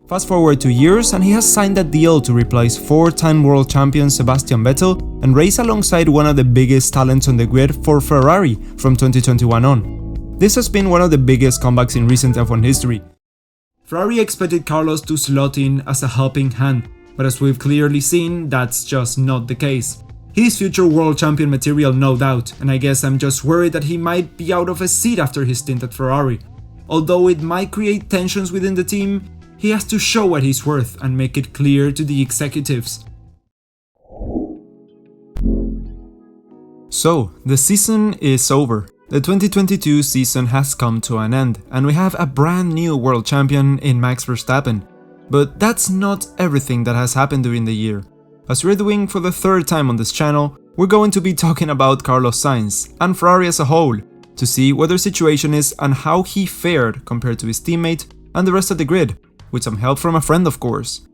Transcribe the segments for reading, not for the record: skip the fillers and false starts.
Fast forward 2 years and he has signed a deal to replace 4-time world champion Sebastian Vettel and race alongside one of the biggest talents on the grid for Ferrari from 2021 on. This has been one of the biggest comebacks in recent F1 history. Ferrari expected Carlos to slot in as a helping hand, but as we've clearly seen, that's just not the case. He is future world champion material, no doubt, and I guess I'm just worried that he might be out of a seat after his stint at Ferrari. Although it might create tensions within the team, he has to show what he's worth and make it clear to the executives. So, the season is over. The 2022 season has come to an end, and we have a brand new world champion in Max Verstappen. But that's not everything that has happened during the year. As we're doing for the third time on this channel, we're going to be talking about Carlos Sainz and Ferrari as a whole, to see what their situation is and how he fared compared to his teammate and the rest of the grid, with some help from a friend of course.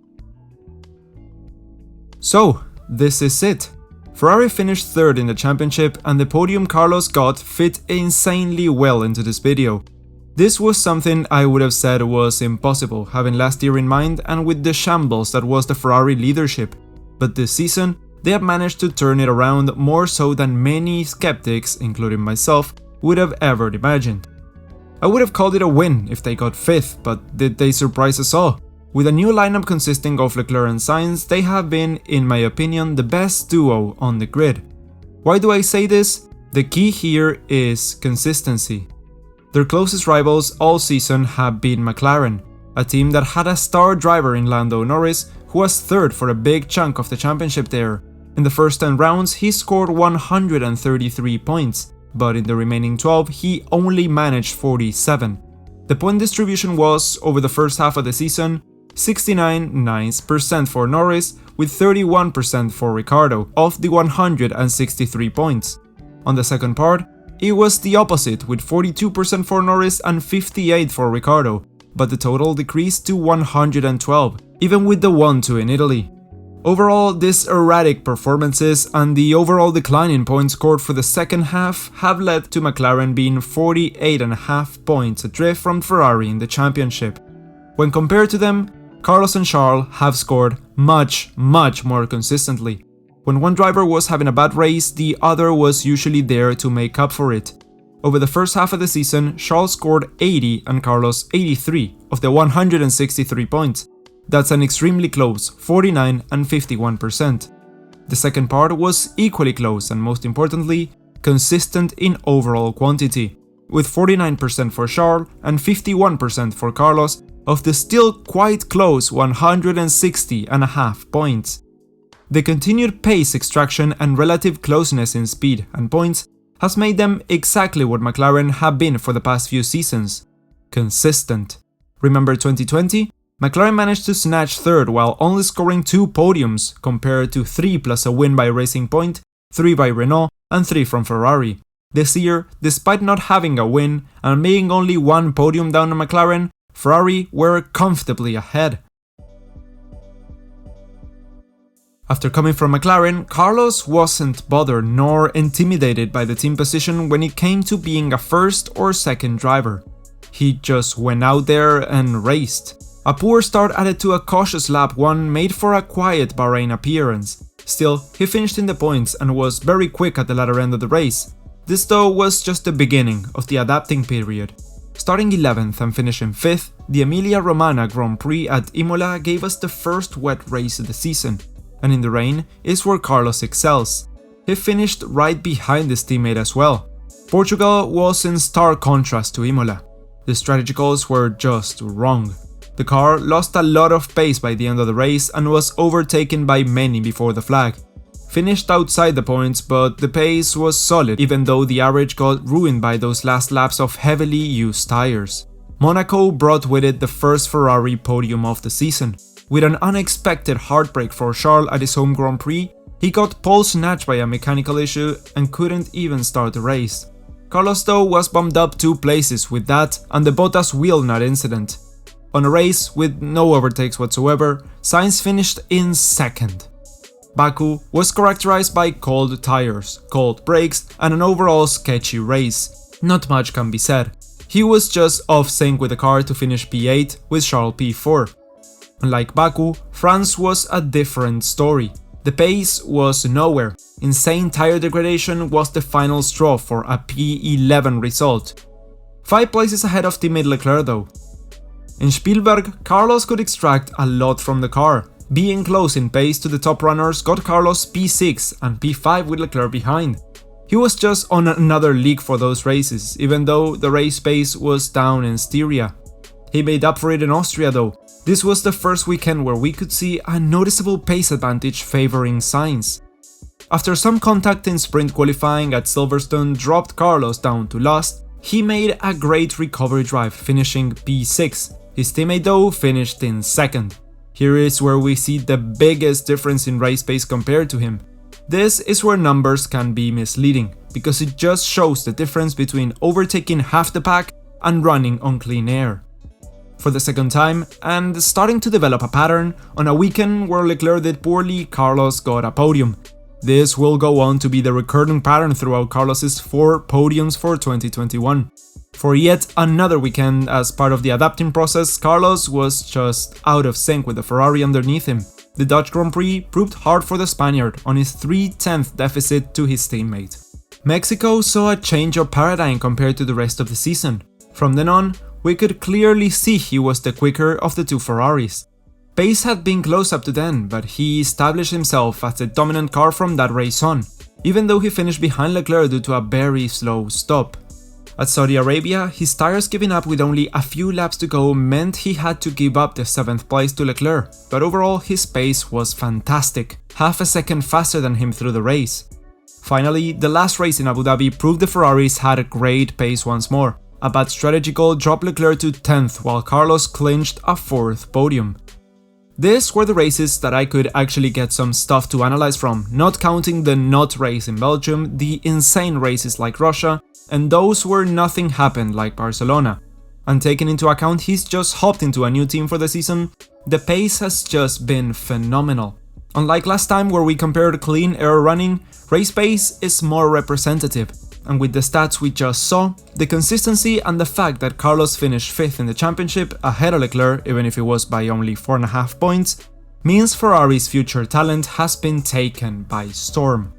So, this is it. Ferrari finished third in the championship and the podium Carlos got fit insanely well into this video. This was something I would have said was impossible, having last year in mind and with the shambles that was the Ferrari leadership. But this season, they have managed to turn it around more so than many skeptics, including myself, would have ever imagined. I would have called it a win if they got 5th, but did they surprise us all? With a new lineup consisting of Leclerc and Sainz, they have been, in my opinion, the best duo on the grid. Why do I say this? The key here is consistency. Their closest rivals all season have been McLaren, a team that had a star driver in Lando Norris, who was third for a big chunk of the championship there. In the first 10 rounds, he scored 133 points, but in the remaining 12, he only managed 47. The point distribution was, over the first half of the season, 69% for Norris, with 31% for Ricciardo, of the 163 points. On the second part, it was the opposite, with 42% for Norris and 58% for Ricciardo, but the total decreased to 112, even with the 1-2 in Italy. Overall, these erratic performances and the overall decline in points scored for the second half have led to McLaren being 48.5 points adrift from Ferrari in the championship. When compared to them, Carlos and Charles have scored much more consistently. When one driver was having a bad race, the other was usually there to make up for it. Over the first half of the season, Charles scored 80 and Carlos 83 of the 163 points. That's an extremely close 49 and 51%. The second part was equally close and most importantly, consistent in overall quantity, with 49% for Charles and 51% for Carlos of the still quite close 160.5 points. The continued pace extraction and relative closeness in speed and points has made them exactly what McLaren have been for the past few seasons: consistent. Remember 2020? McLaren managed to snatch third while only scoring 2 podiums compared to 3 plus a win by Racing Point, 3 by Renault and 3 from Ferrari. This year, despite not having a win and being only 1 podium down on McLaren, Ferrari were comfortably ahead. After coming from McLaren, Carlos wasn't bothered nor intimidated by the team position when it came to being a first or second driver. He just went out there and raced. A poor start added to a cautious lap 1 made for a quiet Bahrain appearance. Still, he finished in the points and was very quick at the latter end of the race. This though was just the beginning of the adapting period. Starting 11th and finishing 5th, the Emilia-Romagna Grand Prix at Imola gave us the first wet race of the season, and in the rain is where Carlos excels. He finished right behind his teammate as well. Portugal was in stark contrast to Imola. The strategy calls were just wrong. The car lost a lot of pace by the end of the race and was overtaken by many before the flag. Finished outside the points, but the pace was solid even though the average got ruined by those last laps of heavily used tires. Monaco brought with it the first Ferrari podium of the season. With an unexpected heartbreak for Charles at his home Grand Prix, he got pole snatched by a mechanical issue and couldn't even start the race. Carlos though was bumped up 2 places with that and the Bottas wheel nut incident. On a race with no overtakes whatsoever, Sainz finished in second. Baku was characterized by cold tires, cold brakes and an overall sketchy race. Not much can be said. He was just off sync with the car to finish P8 with Charles P4. Unlike Baku, France was a different story. The pace was nowhere. Insane tire degradation was the final straw for a P11 result. 5 places ahead of teammate Leclerc though. In Spielberg, Carlos could extract a lot from the car. Being close in pace to the top runners got Carlos P6 and P5 with Leclerc behind. He was just on another league for those races, even though the race pace was down in Styria. He made up for it in Austria though. This was the first weekend where we could see a noticeable pace advantage favoring Sainz. After some contact in sprint qualifying at Silverstone dropped Carlos down to last, he made a great recovery drive, finishing P6. His teammate though finished in second. Here is where we see the biggest difference in race pace compared to him. This is where numbers can be misleading, because it just shows the difference between overtaking half the pack and running on clean air. For the second time, and starting to develop a pattern, on a weekend where Leclerc did poorly, Carlos got a podium. This will go on to be the recurring pattern throughout Carlos's 4 podiums for 2021. For yet another weekend, as part of the adapting process, Carlos was just out of sync with the Ferrari underneath him. The Dutch Grand Prix proved hard for the Spaniard on his 3/10 deficit to his teammate. Mexico saw a change of paradigm compared to the rest of the season. From then on, we could clearly see he was the quicker of the 2 Ferraris. Pace had been close up to then, but he established himself as the dominant car from that race on, even though he finished behind Leclerc due to a very slow stop. At Saudi Arabia, his tires giving up with only a few laps to go meant he had to give up the 7th place to Leclerc, but overall his pace was fantastic, half a second faster than him through the race. Finally, the last race in Abu Dhabi proved the Ferraris had a great pace once more. A bad strategy call dropped Leclerc to 10th while Carlos clinched a 4th podium. These were the races that I could actually get some stuff to analyze from, not counting the not race in Belgium, the insane races like Russia, and those where nothing happened like Barcelona. And taking into account he's just hopped into a new team for the season, the pace has just been phenomenal. Unlike last time where we compared clean air running, race pace is more representative. And with the stats we just saw, the consistency and the fact that Carlos finished 5th in the championship ahead of Leclerc, even if it was by only 4.5 points, means Ferrari's future talent has been taken by storm.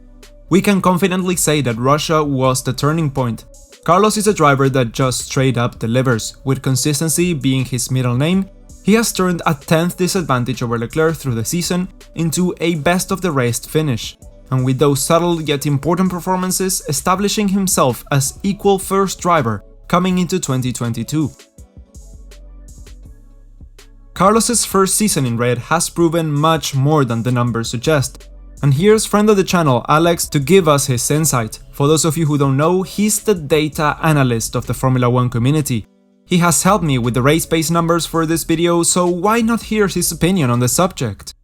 We can confidently say that Russia was the turning point. Carlos is a driver that just straight up delivers, with consistency being his middle name. He has turned a 10th disadvantage over Leclerc through the season into a best of the rest finish. And with those subtle yet important performances, establishing himself as equal first driver coming into 2022. Carlos's first season in red has proven much more than the numbers suggest. And here's friend of the channel Alex to give us his insight. For those of you who don't know, he's the data analyst of the Formula 1 community. He has helped me with the race pace numbers for this video, so why not hear his opinion on the subject?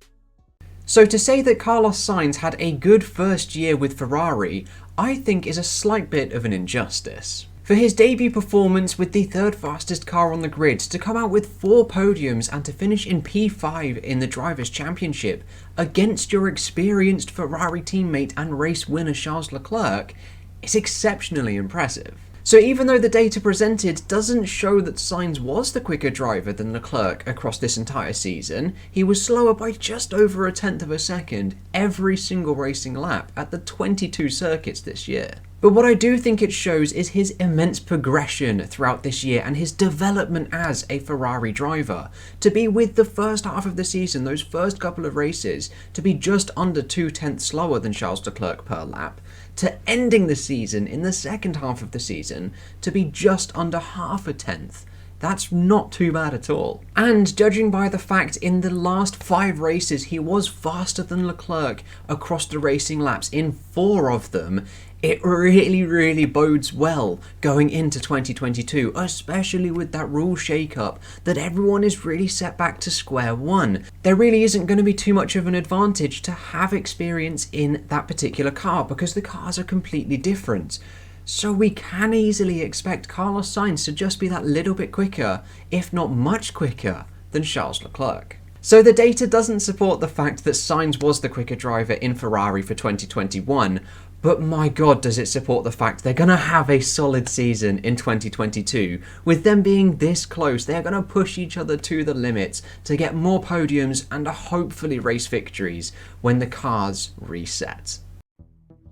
So to say that Carlos Sainz had a good first year with Ferrari, I think is a slight bit of an injustice. For his debut performance with the 3rd fastest car on the grid, to come out with 4 podiums and to finish in P5 in the Drivers' Championship against your experienced Ferrari teammate and race winner Charles Leclerc is exceptionally impressive. So even though the data presented doesn't show that Sainz was the quicker driver than Leclerc across this entire season, he was slower by just over a 1/10 of a second every single racing lap at the 22 circuits this year. But what I do think it shows is his immense progression throughout this year and his development as a Ferrari driver. To be with the first half of the season, those first couple of races, to be just under 2/10 slower than Charles Leclerc per lap, to ending the season in the second half of the season to be just under half a 1/10. That's not too bad at all. And judging by the fact in the last 5 races he was faster than Leclerc across the racing laps in 4 of them, it really bodes well going into 2022, especially with that rule shake-up that everyone is really set back to square one. There really isn't going to be too much of an advantage to have experience in that particular car because the cars are completely different. So we can easily expect Carlos Sainz to just be that little bit quicker, if not much quicker, than Charles Leclerc. So the data doesn't support the fact that Sainz was the quicker driver in Ferrari for 2021, But my god, does it support the fact they're going to have a solid season in 2022. With them being this close, they're going to push each other to the limits to get more podiums and hopefully race victories when the cars reset.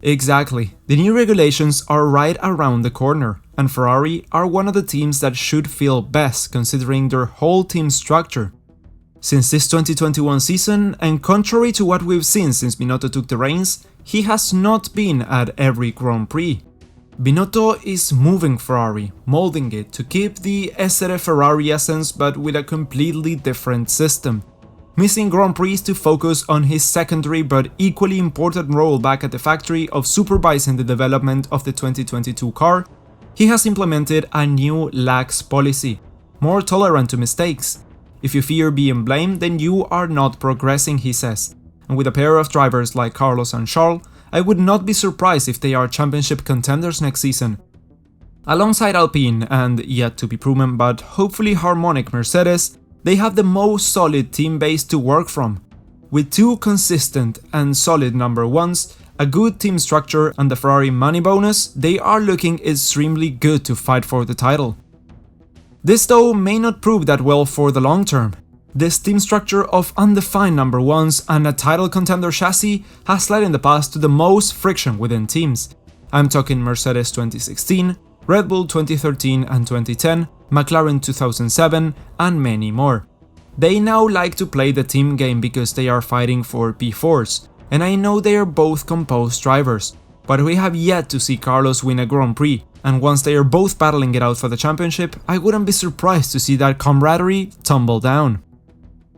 Exactly. The new regulations are right around the corner, and Ferrari are one of the teams that should feel best considering their whole team structure. Since this 2021 season, and contrary to what we've seen since Binotto took the reins, he has not been at every Grand Prix. Binotto is moving Ferrari, molding it to keep the Essere Ferrari essence but with a completely different system. Missing Grand Prix to focus on his secondary but equally important role back at the factory of supervising the development of the 2022 car, he has implemented a new lax policy, more tolerant to mistakes. If you fear being blamed, then you are not progressing, he says. And with a pair of drivers like Carlos and Charles, I would not be surprised if they are championship contenders next season. Alongside Alpine and, yet to be proven but hopefully harmonic Mercedes, they have the most solid team base to work from. With two consistent and solid number ones, a good team structure and the Ferrari money bonus, they are looking extremely good to fight for the title. This though may not prove that well for the long term. This team structure of undefined number ones and a title contender chassis has led in the past to the most friction within teams. I'm talking Mercedes 2016, Red Bull 2013 and 2010, McLaren 2007 and many more. They now like to play the team game because they are fighting for P4s, and I know they are both composed drivers, but we have yet to see Carlos win a Grand Prix, and once they are both battling it out for the championship, I wouldn't be surprised to see that camaraderie tumble down.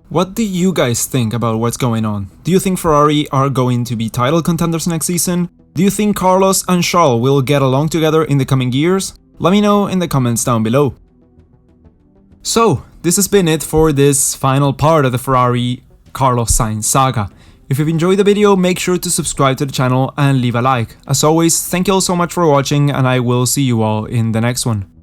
What do you guys think about what's going on? Do you think Ferrari are going to be title contenders next season? Do you think Carlos and Charles will get along together in the coming years? Let me know in the comments down below. So, this has been it for this final part of the Ferrari Carlos Sainz saga. If you've enjoyed the video, make sure to subscribe to the channel and leave a like. As always, thank you all so much for watching, and I will see you all in the next one.